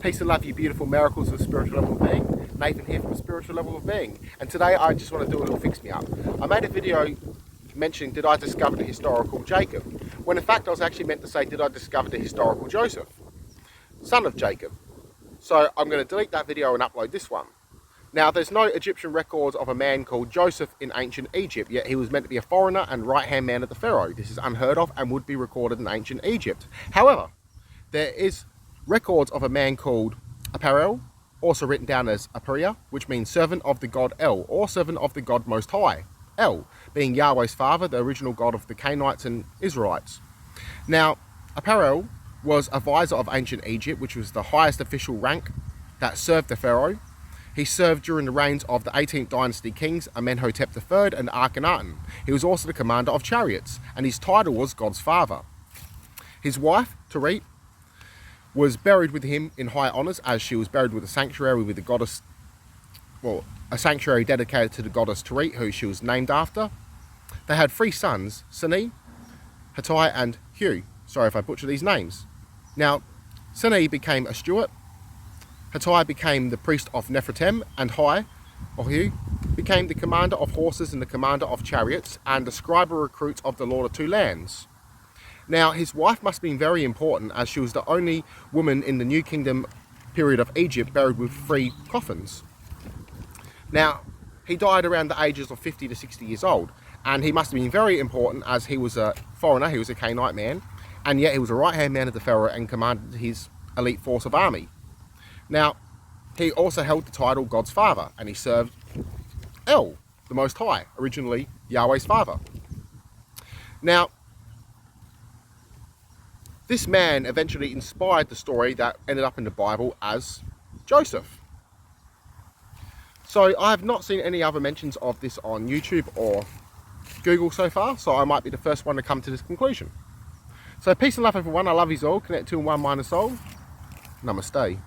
Peace and love, you beautiful miracles of spiritual level of being. Nathan here from Spiritual Level of Being. And today I just want to do a little fix me up. I made a video mentioning, did I discover the historical Jacob? When in fact I was actually meant to say, did I discover the historical Joseph, son of Jacob? So I'm going to delete that video and upload this one. Now, there's no Egyptian records of a man called Joseph in ancient Egypt, yet he was meant to be a foreigner and right-hand man of the Pharaoh. This is unheard of and would be recorded in ancient Egypt. However, there is records of a man called Apparel, also written down as Aperia, which means servant of the god El, or servant of the God Most High. El being Yahweh's father, the original god of the Canaanites and Israelites. Now, Apparel was a vizier of ancient Egypt, which was the highest official rank that served the Pharaoh. He served during the reigns of the 18th dynasty kings, Amenhotep III and Akhenaten. He was also the commander of chariots, and his title was God's father. His wife, Teret, was buried with him in high honours, as she was buried with a sanctuary with the goddess, well, a sanctuary dedicated to the goddess Teret, who she was named after. They had 3 sons, Seni, Hattai and Hugh. Sorry if I butcher these names. Now, Seni became a steward, Hattai became the priest of Nefertem, and Hugh became the commander of horses and the commander of chariots, and the scribe or recruit of the Lord of Two Lands. Now, his wife must have been very important, as she was the only woman in the New Kingdom period of Egypt buried with 3 coffins. Now, he died around the ages of 50 to 60 years old, and he must have been very important, as he was a foreigner, he was a Canaanite man, and yet he was a right-hand man of the Pharaoh and commanded his elite force of army. Now, he also held the title God's father, and he served El, the Most High, originally Yahweh's father. Now, this man eventually inspired the story that ended up in the Bible as Joseph. So I have not seen any other mentions of this on YouTube or Google so far, so I might be the first one to come to this conclusion. So peace and love everyone, I love you all, connect to one mind and soul. Namaste.